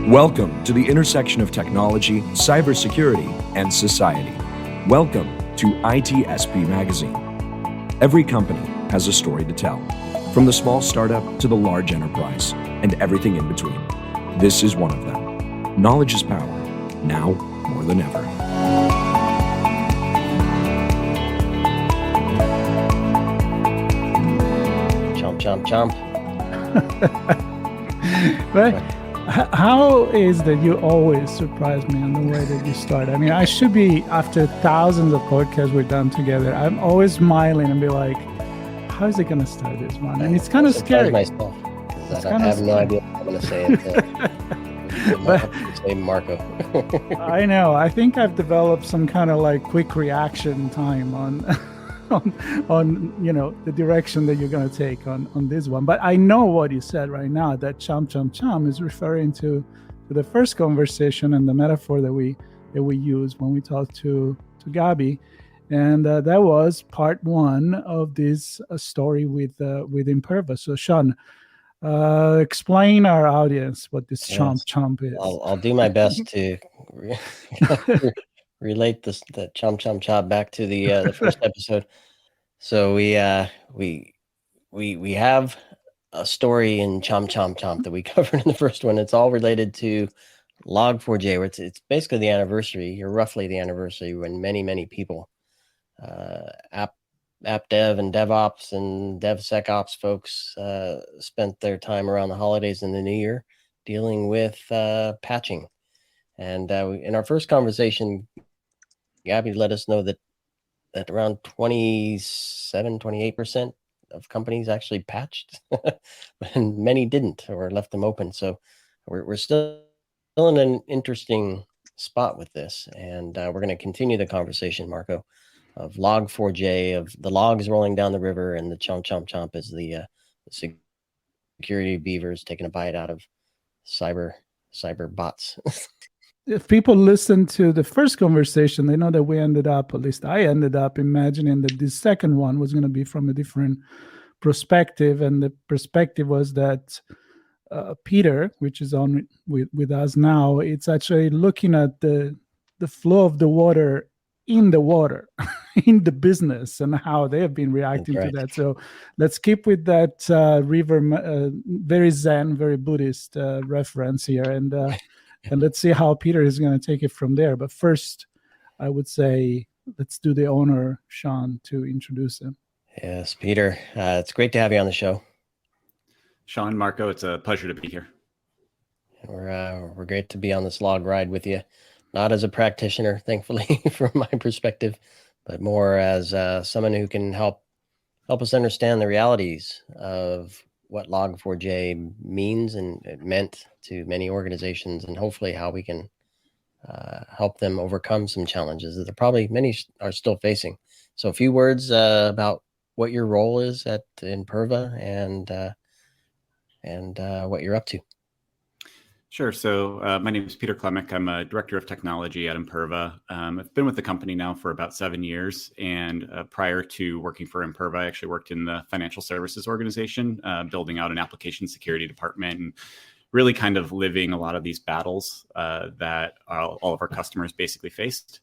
Welcome to the intersection of technology, cybersecurity, and society. Welcome to ITSP Magazine. Every company has a story to tell, from the small startup to the large enterprise, and everything in between. This is one of them. Knowledge is power, now more than ever. Chomp, chomp, chomp. But how is that you always surprise me in the way that you start? I mean, I should be, after thousands of podcasts we've done together, I'm always smiling and be like, how is it going to start this one? And it's kind of scary. Myself, I have no idea what I'm going to say. Say Marco. I know. I think I've developed some kind of like quick reaction time on the direction that you're going to take on this one. But I know what you said right now, that chomp chomp chomp is referring to the first conversation and the metaphor that we use when we talked to Gabi, and that was part one of this story with Imperva. So Sean, explain our audience what this chomp chomp is. I'll do my best to relate the chomp chomp chomp back to the first episode. So we have a story in chomp chomp chomp that we covered in the first one. It's all related to Log4j, where it's basically the anniversary, or roughly the anniversary, when many people, app dev and DevOps and DevSecOps folks spent their time around the holidays and the new year dealing with patching. And in our first conversation, Gabi let us know that around 28% of companies actually patched, and many didn't or left them open. So we're still in an interesting spot with this, and we're going to continue the conversation, Marco, of Log4j, of the logs rolling down the river, and the chomp chomp chomp is the security beavers taking a bite out of cyber bots. If people listen to the first conversation, they know that we ended up, at least I ended up imagining that this second one was going to be from a different perspective. And the perspective was that Peter, which is on with us now, it's actually looking at the flow of the water in the water, in the business, and how they have been reacting to that. So let's keep with that river, very Zen, very Buddhist reference here. And let's see how Peter is going to take it from there. But first, I would say, let's do the honor, Sean, to introduce him. Yes, Peter. It's great to have you on the show. Sean, Marco, it's a pleasure to be here. We're great to be on this log ride with you. Not as a practitioner, thankfully, from my perspective, but more as someone who can help us understand the realities of what Log4j means and it meant to many organizations, and hopefully how we can help them overcome some challenges that probably many are still facing. So a few words about what your role is at Imperva and what you're up to. Sure. So my name is Peter Klemek. I'm a director of technology at Imperva. I've been with the company now for about 7 years. And prior to working for Imperva, I actually worked in the financial services organization, building out an application security department and really kind of living a lot of these battles that all of our customers basically faced.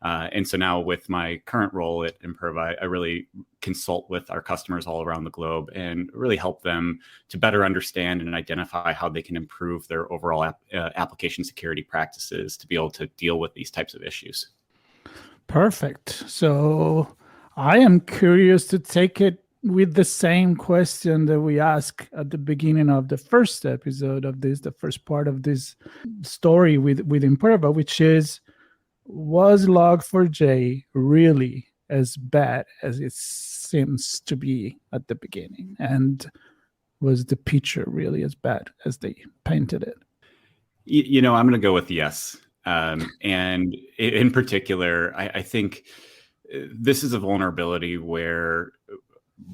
And so now with my current role at Imperva, I really consult with our customers all around the globe and really help them to better understand and identify how they can improve their overall application security practices to be able to deal with these types of issues. Perfect. So I am curious to take it with the same question that we asked at the beginning of the first episode of this, the first part of this story with Imperva, which is, was Log4j really as bad as it seems to be at the beginning? And was the picture really as bad as they painted it? I'm going to go with yes. And in particular, I think this is a vulnerability where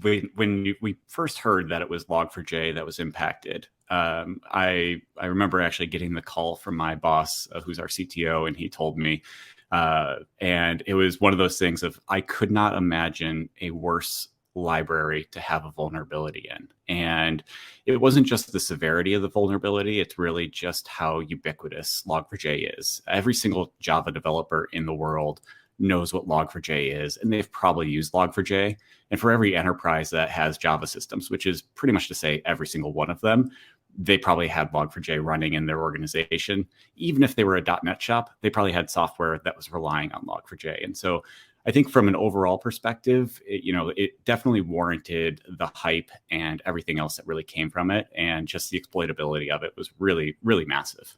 when we first heard that it was Log4j that was impacted, I remember actually getting the call from my boss, who's our CTO, and he told me, and it was one of those things of, I could not imagine a worse library to have a vulnerability in. And it wasn't just the severity of the vulnerability, it's really just how ubiquitous Log4j is. Every single Java developer in the world knows what Log4j is, and they've probably used Log4j. And for every enterprise that has Java systems, which is pretty much to say every single one of them, they probably had Log4j running in their organization. Even if they were a .NET shop, they probably had software that was relying on Log4j. And so I think from an overall perspective, it definitely warranted the hype and everything else that really came from it. And just the exploitability of it was really, really massive.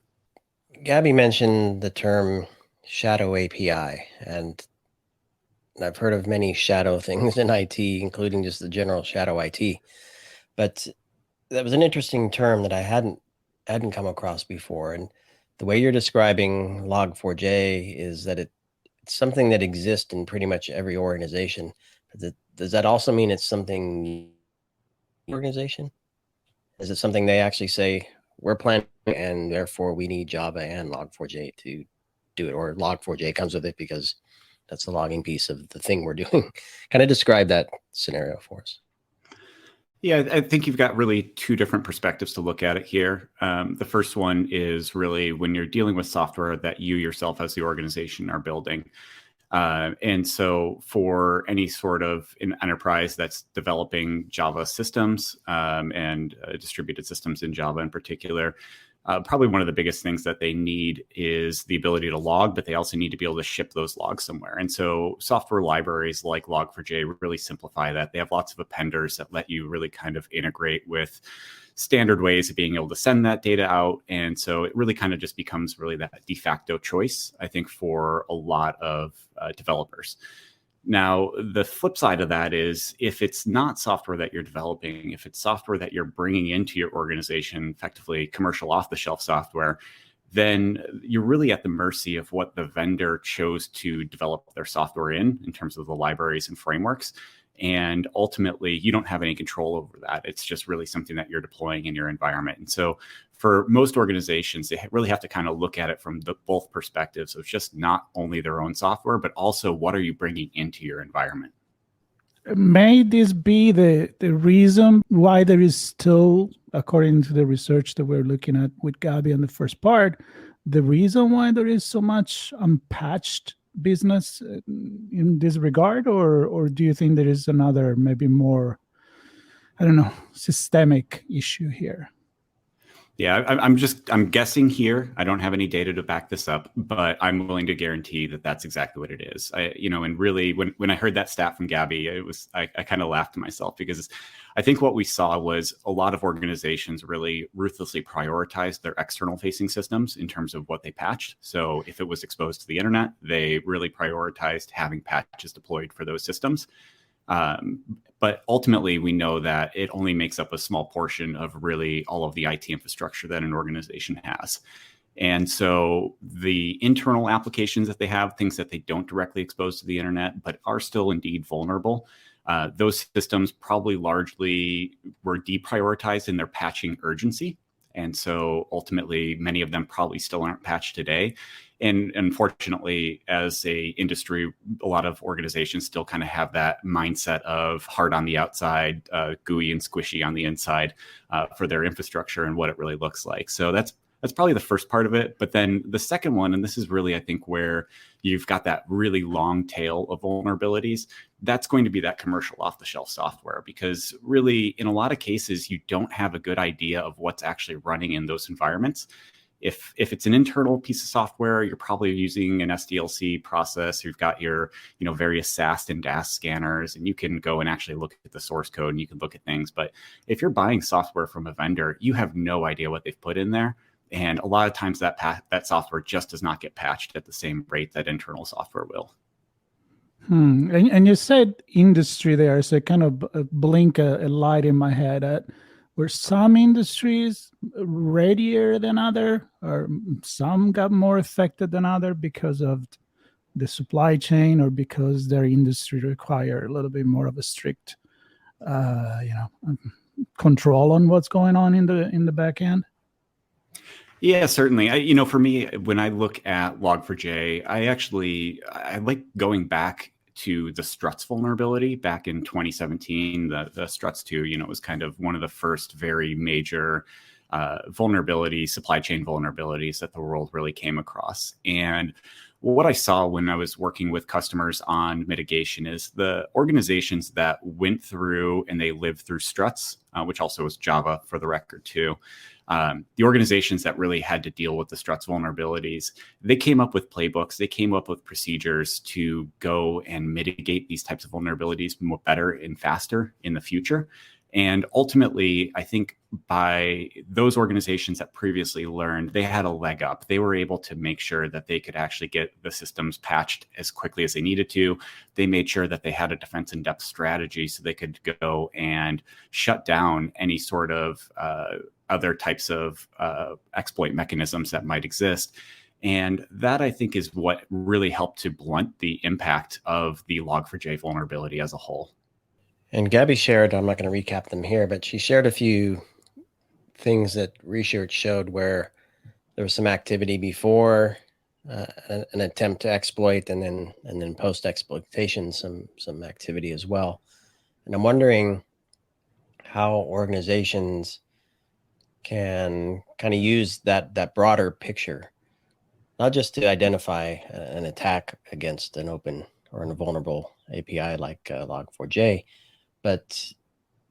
Gabby mentioned the term shadow API, and I've heard of many shadow things in IT, including just the general shadow IT. But that was an interesting term that I hadn't come across before. And the way you're describing Log4j is that it's something that exists in pretty much every organization. Does that also mean it's something organization? Is it something they actually say we're planning and therefore we need Java and Log4j to do it, or Log4j comes with it because that's the logging piece of the thing we're doing? Kind of describe that scenario for us. Yeah, I think you've got really two different perspectives to look at it here. The first one is really when you're dealing with software that you yourself as the organization are building. And so for any sort of an enterprise that's developing Java systems and distributed systems in Java in particular, probably one of the biggest things that they need is the ability to log, but they also need to be able to ship those logs somewhere. And so software libraries like Log4j really simplify that. They have lots of appenders that let you really kind of integrate with standard ways of being able to send that data out. And so it really kind of just becomes really that de facto choice, I think, for a lot of developers. Now, the flip side of that is if it's not software that you're developing, if it's software that you're bringing into your organization, effectively commercial off-the-shelf software, then you're really at the mercy of what the vendor chose to develop their software in terms of the libraries and frameworks. And ultimately, you don't have any control over that. It's just really something that you're deploying in your environment. And so for most organizations, they really have to kind of look at it from both perspectives of just not only their own software, but also what are you bringing into your environment? May this be the reason why there is still, according to the research that we're looking at with Gabby on the first part, the reason why there is so much unpatched business in this regard, or do you think there is another, maybe more, I don't know, systemic issue here? Yeah, I'm guessing here. I don't have any data to back this up, but I'm willing to guarantee that that's exactly what it is. And really, when I heard that stat from Gabby, I kind of laughed to myself because I think what we saw was a lot of organizations really ruthlessly prioritized their external facing systems in terms of what they patched. So if it was exposed to the internet, they really prioritized having patches deployed for those systems. But ultimately, we know that it only makes up a small portion of really all of the IT infrastructure that an organization has. And so the internal applications that they have, things that they don't directly expose to the internet, but are still indeed vulnerable, those systems probably largely were deprioritized in their patching urgency. And so ultimately, many of them probably still aren't patched today. And unfortunately, as a industry, a lot of organizations still kind of have that mindset of hard on the outside, gooey and squishy on the inside for their infrastructure and what it really looks like. So that's probably the first part of it. But then the second one, and this is really, I think, where you've got that really long tail of vulnerabilities, that's going to be that commercial off-the-shelf software. Because really, in a lot of cases, you don't have a good idea of what's actually running in those environments. If it's an internal piece of software, you're probably using an SDLC process. You've got your various SAST and DAS scanners, and you can go and actually look at the source code and you can look at things. But if you're buying software from a vendor, you have no idea what they've put in there. And a lot of times that software just does not get patched at the same rate that internal software will. And you said industry there, so it kind of blink a light in my head. Were some industries readier than other, or some got more affected than other because of the supply chain, or because their industry require a little bit more of a strict, control on what's going on in the back end? Yeah, certainly. For me, when I look at Log4j, I like going back to the struts vulnerability back in 2017. The struts 2, was kind of one of the first very major vulnerabilities, supply chain vulnerabilities that the world really came across. And what I saw when I was working with customers on mitigation is the organizations that went through and they lived through struts, which also is Java for the record too. The organizations that really had to deal with the struts vulnerabilities, they came up with playbooks, they came up with procedures to go and mitigate these types of vulnerabilities more better and faster in the future. And ultimately, I think by those organizations that previously learned, they had a leg up. They were able to make sure that they could actually get the systems patched as quickly as they needed to. They made sure that they had a defense in depth strategy so they could go and shut down any sort of other types of exploit mechanisms that might exist. And that, I think, is what really helped to blunt the impact of the Log4j vulnerability as a whole. And Gabby shared, I'm not going to recap them here, but she shared a few things that research showed where there was some activity before an attempt to exploit, and then post exploitation, some activity as well. And I'm wondering how organizations can kind of use that broader picture, not just to identify an attack against an open or a vulnerable API like Log4j, but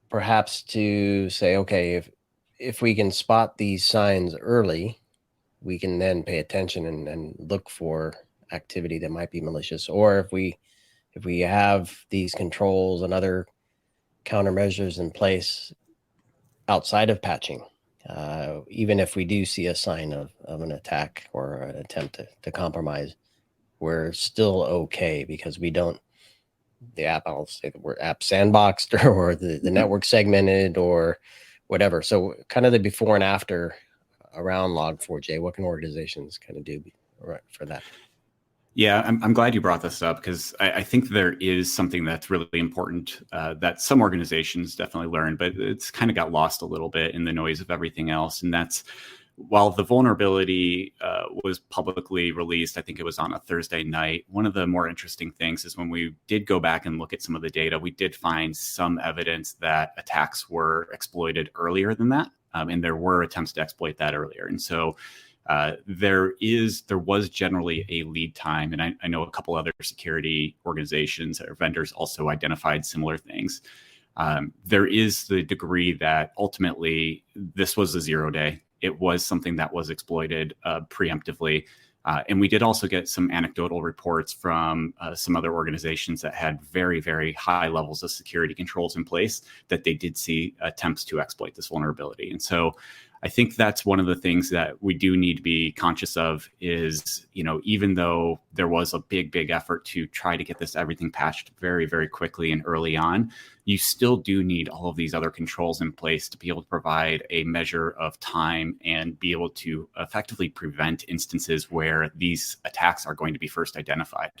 perhaps to say, okay, if we can spot these signs early, we can then pay attention and look for activity that might be malicious. Or if we have these controls and other countermeasures in place outside of patching, even if we do see a sign of an attack or an attempt to compromise, we're still okay because we don't, the app, I'll say the word app sandboxed or the network segmented or whatever. So kind of the before and after around Log4j, what can organizations kind of do for that? Yeah, I'm glad you brought this up because I think there is something that's really important that some organizations definitely learned, but it's kind of got lost a little bit in the noise of everything else. And that's, while the vulnerability was publicly released, I think it was on a Thursday night, one of the more interesting things is when we did go back and look at some of the data, we did find some evidence that attacks were exploited earlier than that. And there were attempts to exploit that earlier. And so there was generally a lead time. And I know a couple other security organizations or vendors also identified similar things. There is the degree that ultimately this was a 0-day. It was something that was exploited preemptively. And we did also get some anecdotal reports from some other organizations that had very, very high levels of security controls in place that they did see attempts to exploit this vulnerability. And so I think that's one of the things that we do need to be conscious of is, even though there was a big effort to try to get everything patched very, very quickly and early on, you still do need all of these other controls in place to be able to provide a measure of time and be able to effectively prevent instances where these attacks are going to be first identified.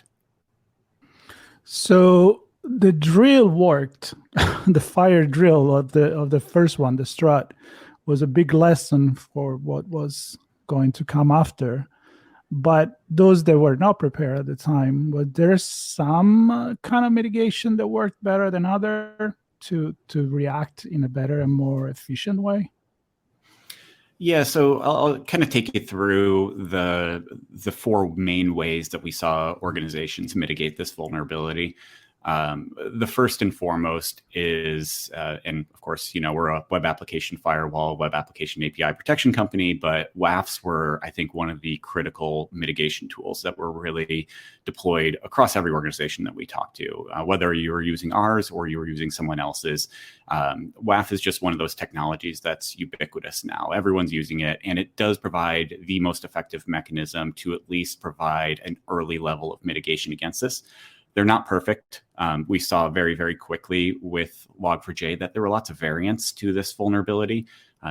So the drill worked. The fire drill of the first one, the strut, was a big lesson for what was going to come after. But those that were not prepared at the time, was there some kind of mitigation that worked better than other to react in a better and more efficient way? Yeah, so I'll kind of take you through the four main ways that we saw organizations mitigate this vulnerability. The first and foremost is, and of course, we're a web application firewall, web application API protection company, but WAFs were, I think, one of the critical mitigation tools that were really deployed across every organization that we talked to, whether you were using ours or you were using someone else's. WAF is just one of those technologies that's ubiquitous now. Everyone's using it, and it does provide the most effective mechanism to at least provide an early level of mitigation against this. They're not perfect. We saw very, very quickly with Log4j that there were lots of variants to this vulnerability.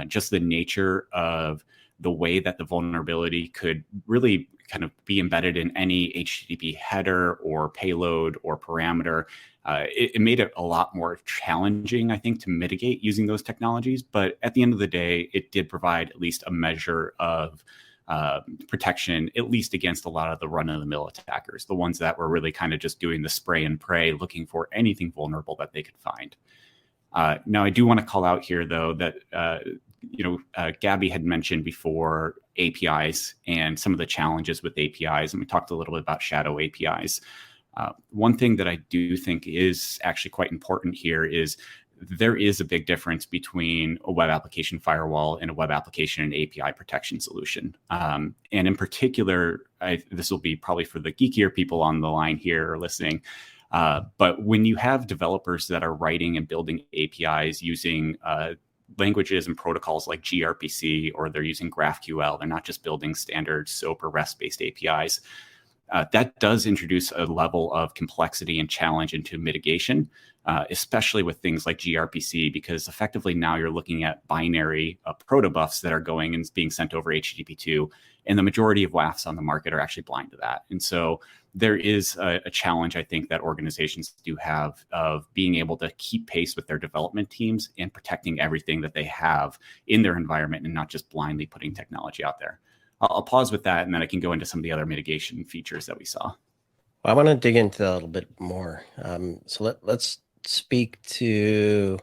Just the nature of the way that the vulnerability could really kind of be embedded in any HTTP header or payload or parameter. It made it a lot more challenging, I think, to mitigate using those technologies. But at the end of the day, it did provide at least a measure of protection, at least against a lot of the run-of-the-mill attackers, the ones that were really kind of just doing the spray and pray, looking for anything vulnerable that they could find. Now, I do want to call out here, though, that Gabby had mentioned before APIs and some of the challenges with APIs, and we talked a little bit about shadow APIs. One thing that I do think is actually quite important here is there is a big difference between a web application firewall and a web application and API protection solution. And in particular, this will be probably for the geekier people on the line here or listening. But when you have developers that are writing and building APIs using languages and protocols like gRPC, or they're using GraphQL, they're not just building standard SOAP or REST-based APIs, that does introduce a level of complexity and challenge into mitigation, especially with things like gRPC, because effectively now you're looking at binary protobufs that are going and being sent over HTTP2, and the majority of WAFs on the market are actually blind to that. And so there is a challenge, I think, that organizations do have of being able to keep pace with their development teams and protecting everything that they have in their environment and not just blindly putting technology out there. I'll pause with that, and then I can go into some of the other mitigation features that we saw. Well, I want to dig into that a little bit more. So let's speak to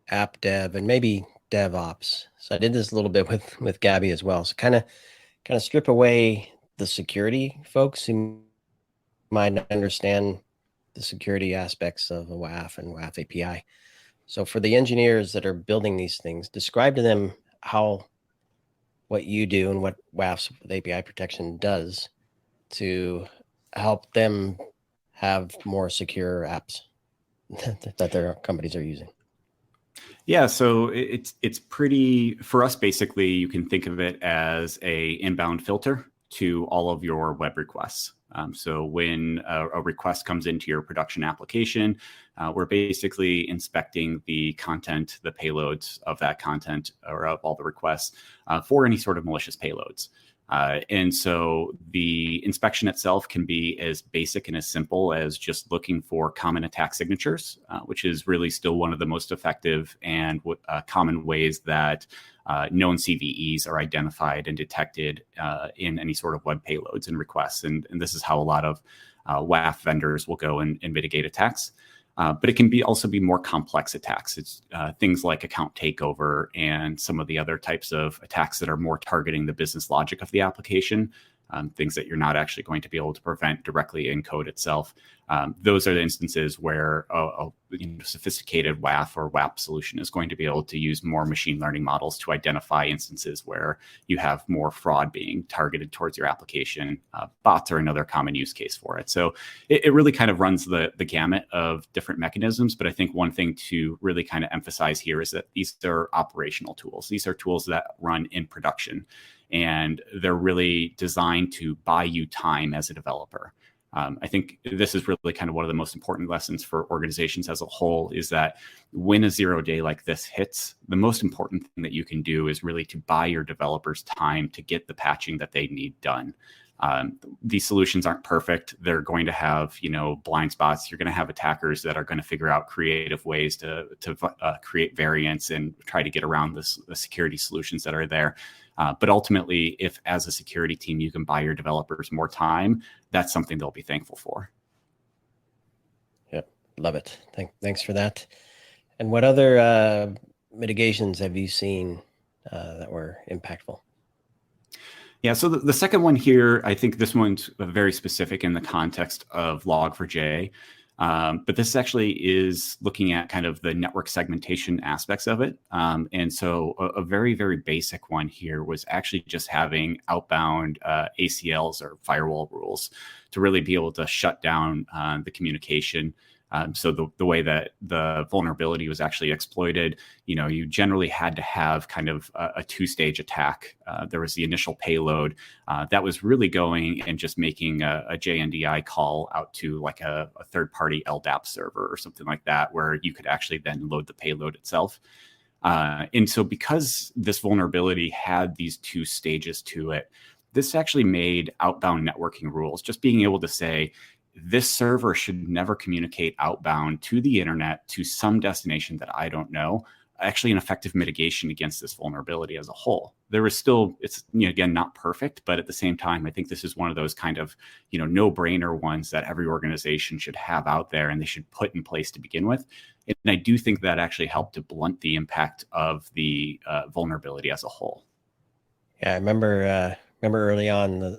app dev and maybe DevOps. So I did this a little bit with Gabby as well. So kind of strip away the security folks who might not understand the security aspects of a WAF and WAF API. So for the engineers that are building these things, describe to them what you do and what WAFs with API protection does to help them have more secure apps that their companies are using. Yeah, so it's pretty, for us, basically, you can think of it as a inbound filter to all of your web requests. So when a request comes into your production application, we're basically inspecting the content, the payloads of that content or of all the requests for any sort of malicious payloads. And so the inspection itself can be as basic and as simple as just looking for common attack signatures, which is really still one of the most effective and common ways that known CVEs are identified and detected in any sort of web payloads and requests. And this is how a lot of WAF vendors will go and mitigate attacks. But it can also be more complex attacks. It's things like account takeover and some of the other types of attacks that are more targeting the business logic of the application, things that you're not actually going to be able to prevent directly in code itself. Those are the instances where a sophisticated WAF or WAP solution is going to be able to use more machine learning models to identify instances where you have more fraud being targeted towards your application. Bots are another common use case for it. So it really kind of runs the gamut of different mechanisms. But I think one thing to really kind of emphasize here is that these are operational tools. These are tools that run in production, and they're really designed to buy you time as a developer. I think this is really kind of one of the most important lessons for organizations as a whole, is that when a 0 day like this hits, the most important thing that you can do is really to buy your developers time to get the patching that they need done. These solutions aren't perfect. They're going to have, blind spots. You're going to have attackers that are going to figure out creative ways to create variants and try to get around the security solutions that are there. But ultimately, if as a security team, you can buy your developers more time, that's something they'll be thankful for. Yep. Love it. Thanks for that. And what other mitigations have you seen that were impactful? Yeah, so the second one here, I think this one's very specific in the context of Log4j. But this actually is looking at kind of the network segmentation aspects of it. And so a very, very basic one here was actually just having outbound ACLs or firewall rules to really be able to shut down the communication. So the way that the vulnerability was actually exploited, you generally had to have kind of a two-stage attack. There was the initial payload that was really going and just making a JNDI call out to like a third-party LDAP server or something like that, where you could actually then load the payload itself. And so because this vulnerability had these two stages to it, this actually made outbound networking rules, just being able to say, this server should never communicate outbound to the internet to some destination that I don't know, actually an effective mitigation against this vulnerability as a whole. There was still, it's, again, not perfect, but at the same time, I think this is one of those kind of, no-brainer ones that every organization should have out there and they should put in place to begin with. And I do think that actually helped to blunt the impact of the vulnerability as a whole. Yeah, I remember early on,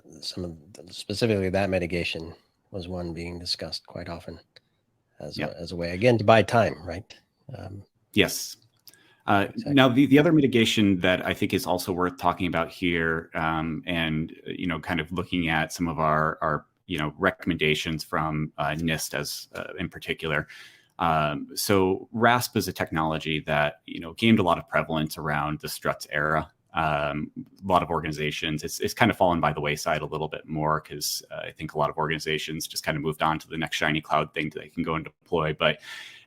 specifically that mitigation was one being discussed quite often as a way, again, to buy time, right? Yes. Exactly. Now, the other mitigation that I think is also worth talking about here, and kind of looking at some of our recommendations from NIST as in particular. So RASP is a technology that gained a lot of prevalence around the struts era. A lot of organizations, it's kind of fallen by the wayside a little bit more because I think a lot of organizations just kind of moved on to the next shiny cloud thing that they can go and deploy. But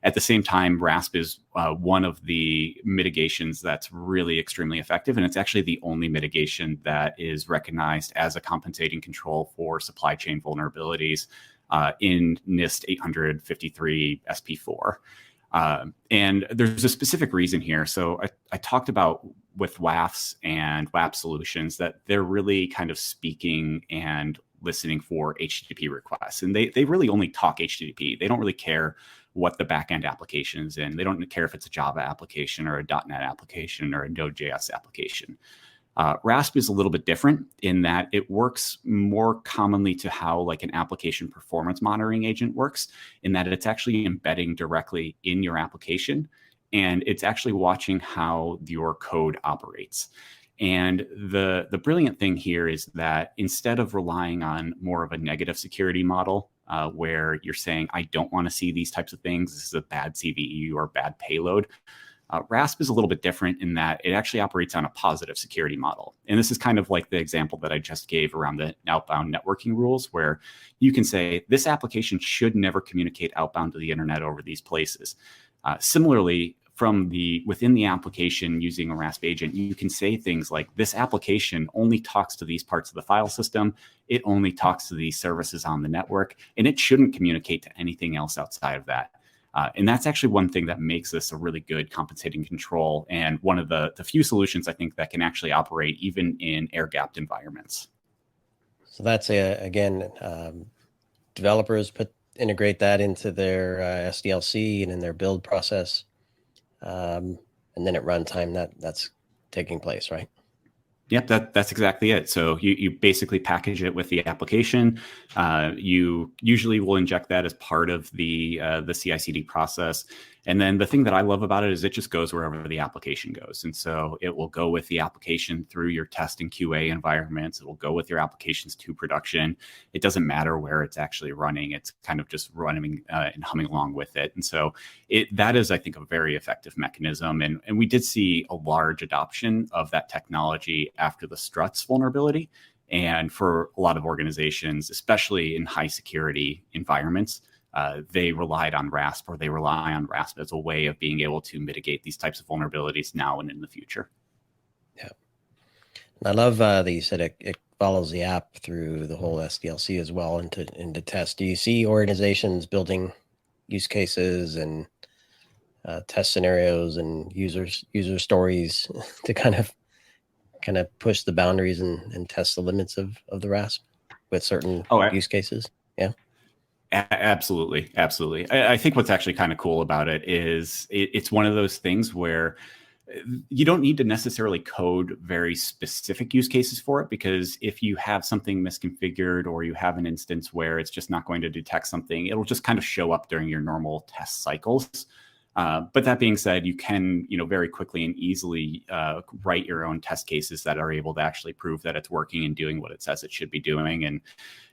at the same time, RASP is one of the mitigations that's really extremely effective. And it's actually the only mitigation that is recognized as a compensating control for supply chain vulnerabilities in NIST 853 SP4. And there's a specific reason here. So I talked about with WAFs and WAP solutions that they're really kind of speaking and listening for HTTP requests. And they really only talk HTTP. They don't really care what the backend application is in. They don't care if it's a Java application or a .NET application or a Node.js application. RASP is a little bit different in that it works more commonly to how like an application performance monitoring agent works, in that it's actually embedding directly in your application, and it's actually watching how your code operates. And the brilliant thing here is that instead of relying on more of a negative security model, where you're saying, I don't want to see these types of things, this is a bad CVE or bad payload, RASP is a little bit different in that it actually operates on a positive security model. And this is kind of like the example that I just gave around the outbound networking rules, where you can say this application should never communicate outbound to the internet over these places. Similarly, within the application using a RASP agent, you can say things like this application only talks to these parts of the file system. It only talks to these services on the network, and it shouldn't communicate to anything else outside of that. And that's actually one thing that makes this a really good compensating control, and one of the few solutions I think that can actually operate even in air-gapped environments. So that's again, developers integrate that into their SDLC and in their build process, and then at runtime that's taking place, right? Yep, that's exactly it. So you basically package it with the application. You usually will inject that as part of the CI/CD process. And then the thing that I love about it is it just goes wherever the application goes. And so it will go with the application through your test and QA environments. It will go with your applications to production. It doesn't matter where it's actually running. It's kind of just running and humming along with it. And so that is, I think, a very effective mechanism. And we did see a large adoption of that technology after the struts vulnerability. And for a lot of organizations, especially in high security environments, they relied on RASP, or they rely on RASP as a way of being able to mitigate these types of vulnerabilities now and in the future. Yeah. And I love that you said it follows the app through the whole SDLC as well into test. Do you see organizations building use cases and test scenarios and user stories to kind of push the boundaries and test the limits of the RASP with certain use cases? Yeah. Absolutely. I think what's actually kind of cool about it is it's one of those things where you don't need to necessarily code very specific use cases for it, because if you have something misconfigured or you have an instance where it's just not going to detect something, it'll just kind of show up during your normal test cycles. But that being said, you can, very quickly and easily write your own test cases that are able to actually prove that it's working and doing what it says it should be doing. And,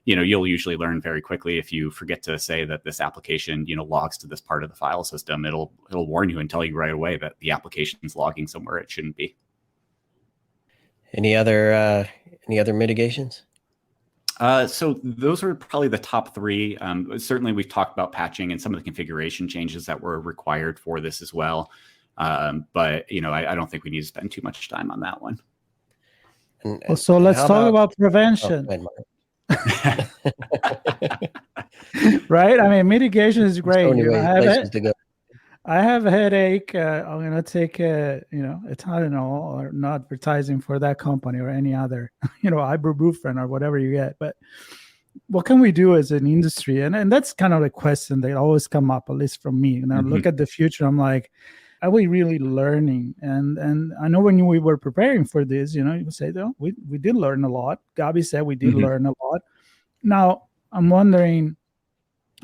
you'll usually learn very quickly if you forget to say that this application, logs to this part of the file system. It'll warn you and tell you right away that the application is logging somewhere it shouldn't be. Any other mitigations? So those are probably the top three. Certainly, we've talked about patching and some of the configuration changes that were required for this as well. But I don't think we need to spend too much time on that one. So let's talk about prevention. Right? I mean, mitigation is great. So many places to go. I have a headache. I'm gonna take a Tylenol, or not advertising for that company or any other, ibuprofen or whatever you get. But what can we do as an industry? And that's kind of a question that always come up, at least from me. And I look at the future, I'm like, are we really learning? And I know when we were preparing for this, you say, oh, we did learn a lot. Gabi said we did learn a lot. Now I'm wondering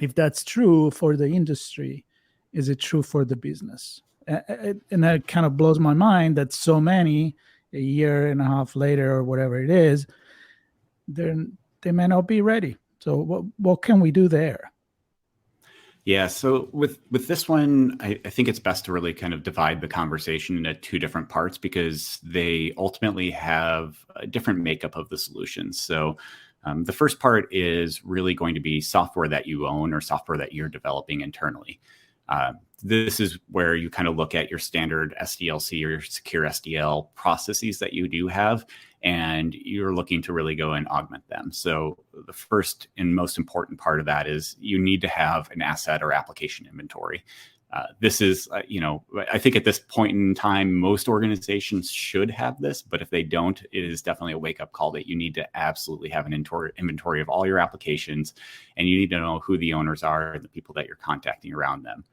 if that's true for the industry. Is it true for the business? And that kind of blows my mind that so many, a year and a half later or whatever it is, they may not be ready. So what can we do there? Yeah, so with this one, I think it's best to really kind of divide the conversation into two different parts because they ultimately have a different makeup of the solutions. So the first part is really going to be software that you own or software that you're developing internally. This is where you kind of look at your standard SDLC or your secure SDL processes that you do have, and you're looking to really go and augment them. So the first and most important part of that is you need to have an asset or application inventory. This is, I think at this point in time, most organizations should have this, but if they don't, it is definitely a wake-up call that you need to absolutely have an inventory of all your applications, and you need to know who the owners are and the people that you're contacting around them.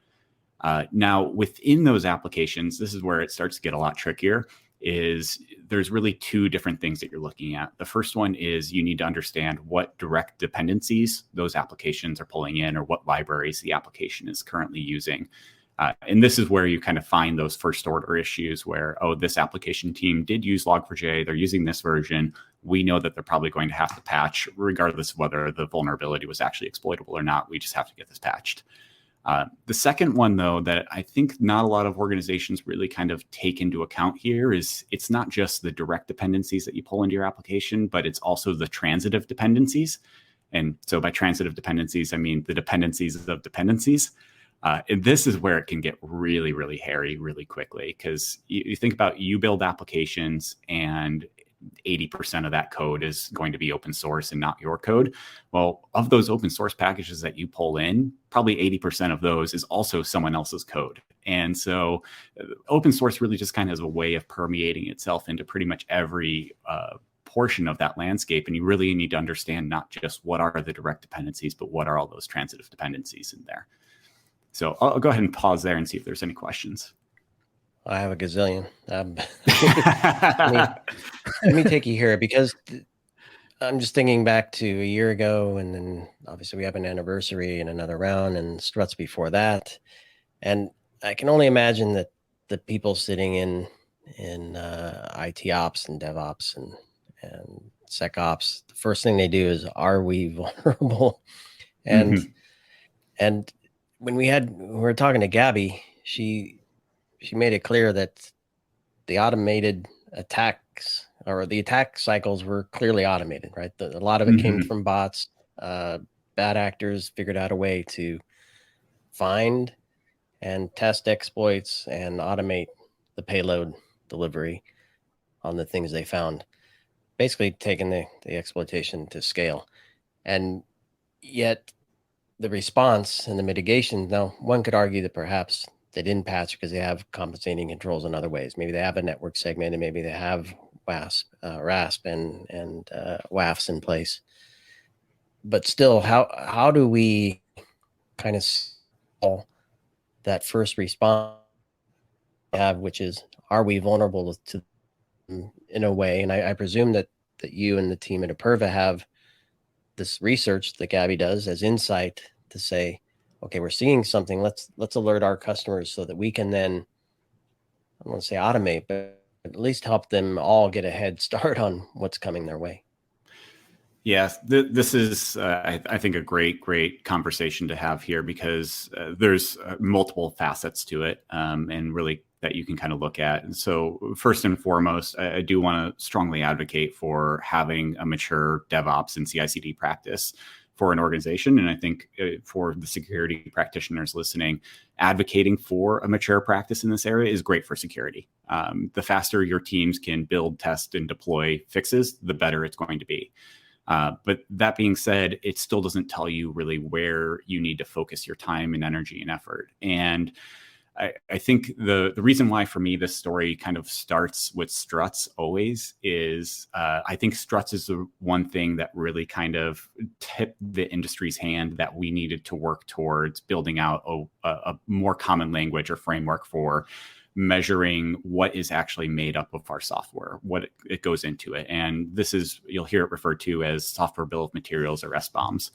Now, within those applications, this is where it starts to get a lot trickier, is there's really two different things that you're looking at. The first one is you need to understand what direct dependencies those applications are pulling in or what libraries the application is currently using. And this is where you kind of find those first order issues where, oh, this application team did use Log4j, they're using this version. We know that they're probably going to have to patch regardless of whether the vulnerability was actually exploitable or not. We just have to get this patched. The second one, though, that I think not a lot of organizations really kind of take into account here is it's not just the direct dependencies that you pull into your application, but it's also the transitive dependencies. And so by transitive dependencies, I mean the dependencies of dependencies. And this is where it can get really, really hairy really quickly because you think about you build applications and 80% of that code is going to be open source and not your code. Well, of those open source packages that you pull in, probably 80% of those is also someone else's code. And so open source really just kind of has a way of permeating itself into pretty much every portion of that landscape. And you really need to understand not just what are the direct dependencies, but what are all those transitive dependencies in there. So I'll go ahead and pause there and see if there's any questions. I have a gazillion. Let me take you here because I'm just thinking back to a year ago, and then obviously we have an anniversary and another round and struts before that. And I can only imagine that the people sitting in IT ops and DevOps and SecOps, the first thing they do is, are we vulnerable? And and when we were talking to Gabi, she made it clear that the automated attacks or the attack cycles were clearly automated, right? A lot of it came from bots. Bad actors figured out a way to find and test exploits and automate the payload delivery on the things they found, basically taking the exploitation to scale. And yet the response and the mitigation, now one could argue that perhaps they didn't patch because they have compensating controls in other ways. Maybe they have a network segment and maybe they have RASP and WAFs in place. But still, how do we kind of solve that first response we have, which is, are we vulnerable to them in a way? And I presume that you and the team at Imperva have this research that Gabi does as insight to say, okay, we're seeing something. Let's alert our customers so that we can then, I don't want to say automate, but at least help them all get a head start on what's coming their way. Yes, this is, I think, a great conversation to have here because there's multiple facets to it and really that you can kind of look at. And so first and foremost, I do want to strongly advocate for having a mature DevOps and CI/CD practice for an organization. And I think for the security practitioners listening, advocating for a mature practice in this area is great for security. The faster your teams can build, test, and deploy fixes, the better it's going to be. But that being said, it still doesn't tell you really where you need to focus your time and energy and effort. And I think the reason why for me this story kind of starts with struts always is I think struts is the one thing that really kind of tipped the industry's hand that we needed to work towards building out a more common language or framework for measuring what is actually made up of our software, what it goes into it. And this is, you'll hear it referred to as software bill of materials or SBOMs.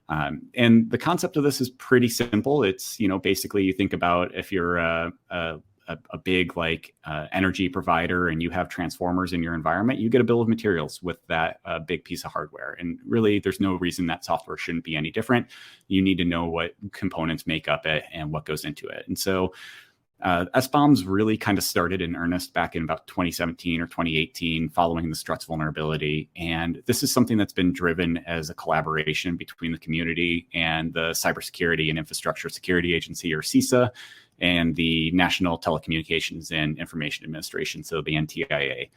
And the concept of this is pretty simple. It's, basically you think about if you're a big energy provider and you have transformers in your environment, you get a bill of materials with that big piece of hardware. And really, there's no reason that software shouldn't be any different. You need to know what components make up it and what goes into it. And so SBOMs really kind of started in earnest back in about 2017 or 2018 following the struts vulnerability. And this is something that's been driven as a collaboration between the community and the Cybersecurity and Infrastructure Security Agency, or CISA, and the National Telecommunications and Information Administration, so the NTIA.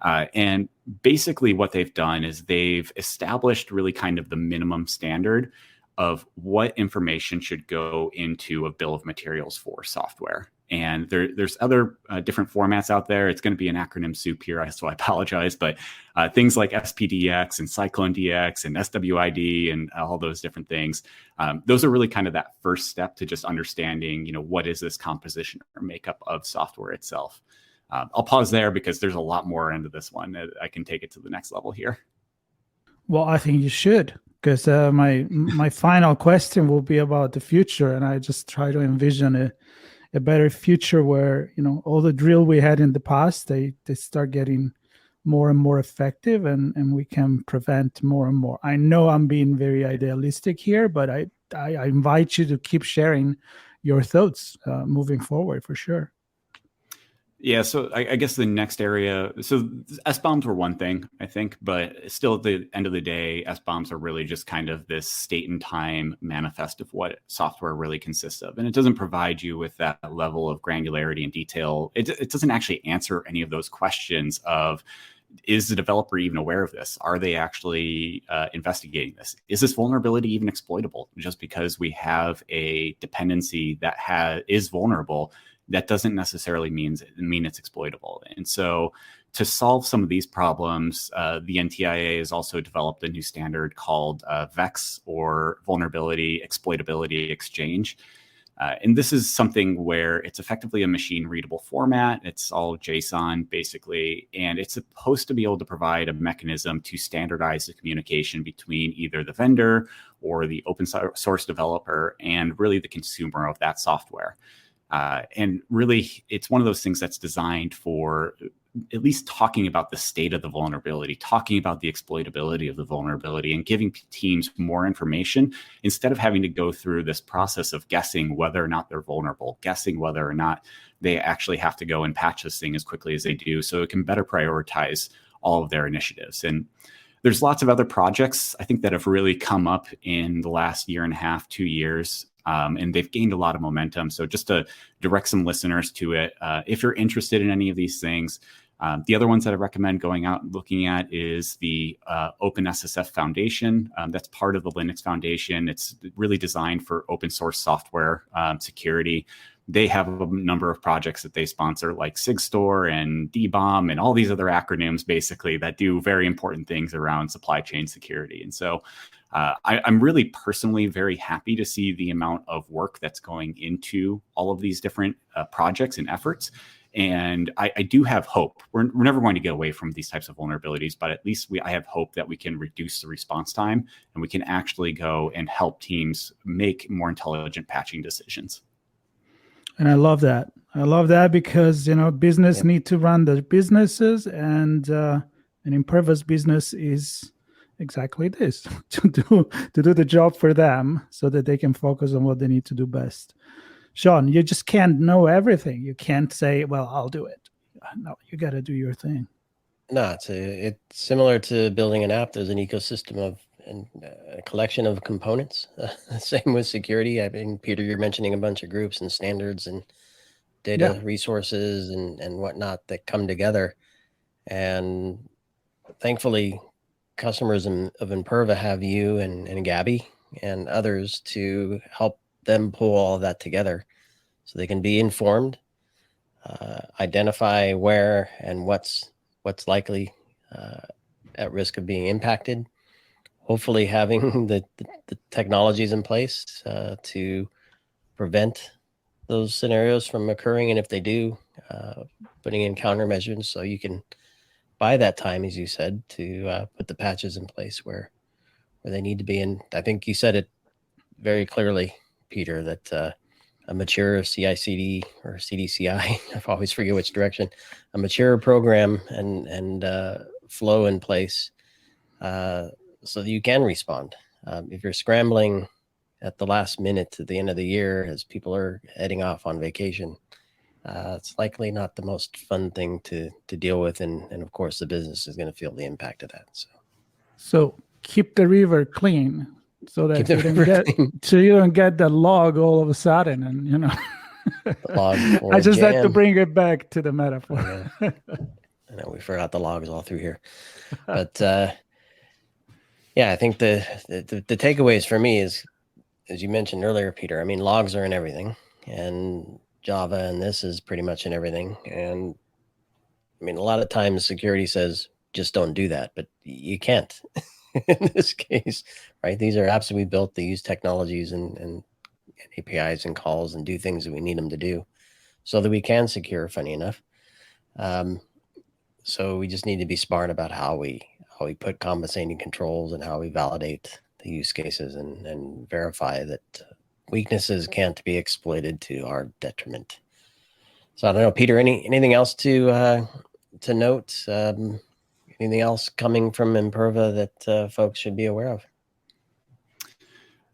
And basically what they've done is they've established really kind of the minimum standard of what information should go into a bill of materials for software. And there's other different formats out there. It's going to be an acronym soup here, so I apologize. But things like SPDX and CycloneDX and SWID and all those different things, those are really kind of that first step to just understanding, what is this composition or makeup of software itself. I'll pause there because there's a lot more into this one. I can take it to the next level here. Well, I think you should, because my final question will be about the future, and I just try to envision a better future where all the drill we had in the past, they start getting more and more effective, and we can prevent more and more. I know I'm being very idealistic here, but I invite you to keep sharing your thoughts moving forward for sure. Yeah, so I guess the next area, so SBOMs were one thing, I think, but still at the end of the day, SBOMs are really just kind of this state and time manifest of what software really consists of. And it doesn't provide you with that level of granularity and detail. It doesn't actually answer any of those questions of, is the developer even aware of this? Are they actually investigating this? Is this vulnerability even exploitable? Just because we have a dependency that is vulnerable, that doesn't necessarily mean it's exploitable. And so to solve some of these problems, the NTIA has also developed a new standard called VEX, or Vulnerability Exploitability Exchange. And this is something where it's effectively a machine readable format. It's all JSON basically, and it's supposed to be able to provide a mechanism to standardize the communication between either the vendor or the open source developer and really the consumer of that software. And really, it's one of those things that's designed for at least talking about the state of the vulnerability, talking about the exploitability of the vulnerability, and giving teams more information instead of having to go through this process of guessing whether or not they're vulnerable, guessing whether or not they actually have to go and patch this thing as quickly as they do, so it can better prioritize all of their initiatives. And there's lots of other projects, I think, that have really come up in the last year and a half, 2 years. And they've gained a lot of momentum. So just to direct some listeners to it, if you're interested in any of these things, the other ones that I recommend going out and looking at is the OpenSSF Foundation. That's part of the Linux Foundation. It's really designed for open source software security. They have a number of projects that they sponsor, like SigStore and DBOM and all these other acronyms, basically, that do very important things around supply chain security. And so I'm really personally very happy to see the amount of work that's going into all of these different projects and efforts. And I do have hope. We're never going to get away from these types of vulnerabilities, but at least I have hope that we can reduce the response time and we can actually go and help teams make more intelligent patching decisions. And I love that. I love that because, business need to run their businesses, and Imperva's business is exactly this, to do the job for them so that they can focus on what they need to do best. Sean, you just can't know everything. You can't say, well, I'll do it. No, you got to do your thing. No, it's similar to building an app. There's an ecosystem of a collection of components. Same with security. I mean, Peter, you're mentioning a bunch of groups and standards and data resources and whatnot that come together. And thankfully, customers of Imperva have you and Gabby and others to help them pull all of that together so they can be informed, identify where and what's likely at risk of being impacted. Hopefully having the technologies in place to prevent those scenarios from occurring. And if they do, putting in countermeasures so you can buy that time, as you said, to put the patches in place where they need to be. And I think you said it very clearly, Peter, that a mature CI/CD or CDCI, I always forget which direction, a mature program and flow in place so that you can respond. If you're scrambling at the last minute at the end of the year as people are heading off on vacation, it's likely not the most fun thing to deal with. And of course, the business is going to feel the impact of that. So keep the river clean so that you don't get the log all of a sudden. And, you know, I just had to bring it back to the metaphor. I know we forgot the logs all through here. But yeah, I think the takeaways for me is, as you mentioned earlier, Peter, I mean, logs are in everything, and Java and this is pretty much in everything. And I mean, a lot of times security says, just don't do that, but you can't in this case, right? These are apps that we built to use technologies and APIs and calls and do things that we need them to do so that we can secure, funny enough. So we just need to be smart about how we put compensating controls and how we validate the use cases and verify that weaknesses can't be exploited to our detriment. So I don't know, Peter, anything else to note? Anything else coming from Imperva that folks should be aware of?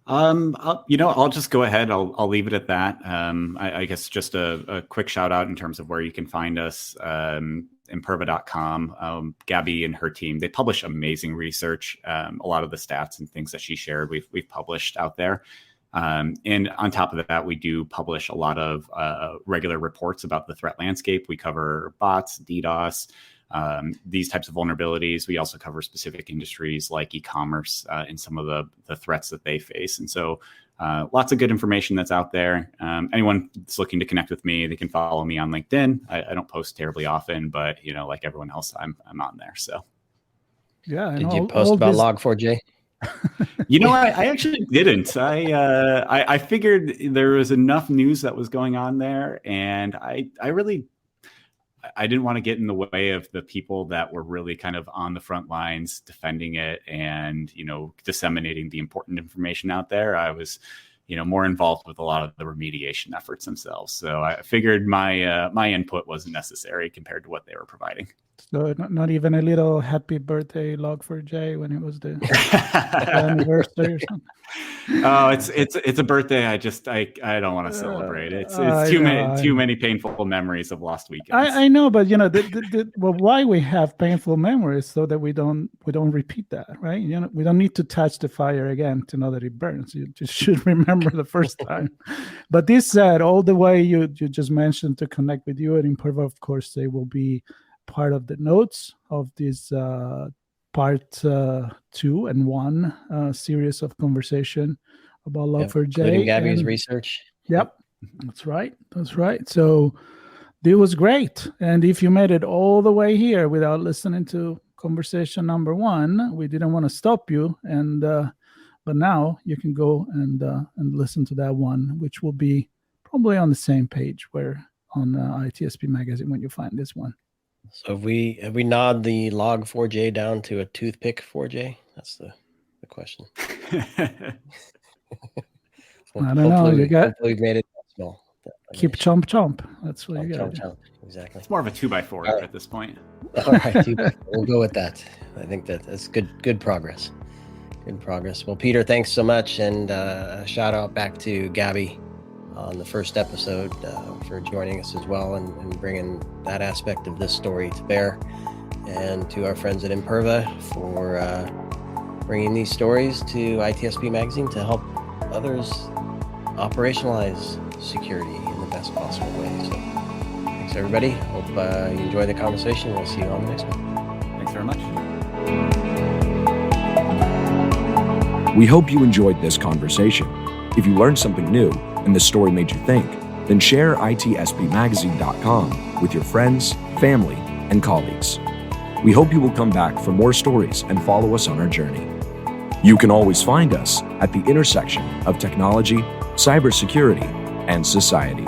I'll just go ahead. I'll leave it at that. I guess just a quick shout out in terms of where you can find us. Imperva.com. Gabby and her team, they publish amazing research. A lot of the stats and things that she shared, we've published out there. And on top of that, we do publish a lot of regular reports about the threat landscape. We cover bots, DDoS, these types of vulnerabilities. We also cover specific industries like e-commerce and some of the threats that they face. And so lots of good information that's out there. Anyone that's looking to connect with me, they can follow me on LinkedIn. I don't post terribly often, but like everyone else, I'm on there. So yeah. Did you post about Log4j? I actually didn't. I figured there was enough news that was going on there, and I didn't want to get in the way of the people that were really kind of on the front lines defending it and, disseminating the important information out there. I was, more involved with a lot of the remediation efforts themselves. So I figured my input wasn't necessary compared to what they were providing. So not even a little happy birthday Log4j when it was the anniversary or something. Oh, it's a birthday. I don't want to celebrate. It's too many painful memories of lost weekends. I know, but why we have painful memories so that we don't repeat that, right? We don't need to touch the fire again to know that it burns. You just should remember the first time. But this said, all the way you just mentioned to connect with you at Imperva, of course, they will be part of the notes of this part 2 and 1 series of conversation about Log4j, including Gabby's research. Yep, that's right. So it was great. And if you made it all the way here without listening to conversation number 1, we didn't want to stop you. And but now you can go and listen to that one, which will be probably on the same page where on ITSP Magazine when you find this one. So have we gnawed the Log4j down to a toothpick 4j? That's the question. I don't know. Hopefully we've made it small. Keep chomp. That's what you got. Chomp. Exactly. It's more of a 2x4 at this point. All right, we'll go with that. I think that's good progress. Good progress. Well, Peter, thanks so much, and a shout out back to Gabby on the first episode for joining us as well and bringing that aspect of this story to bear, and to our friends at Imperva for bringing these stories to ITSP Magazine to help others operationalize security in the best possible way. So thanks, everybody. Hope you enjoy the conversation. We'll see you on the next one. Thanks very much. We hope you enjoyed this conversation. If you learned something new and the story made you think, then share itspmagazine.com with your friends, family, and colleagues. We hope you will come back for more stories and follow us on our journey. You can always find us at the intersection of technology, cybersecurity, and society.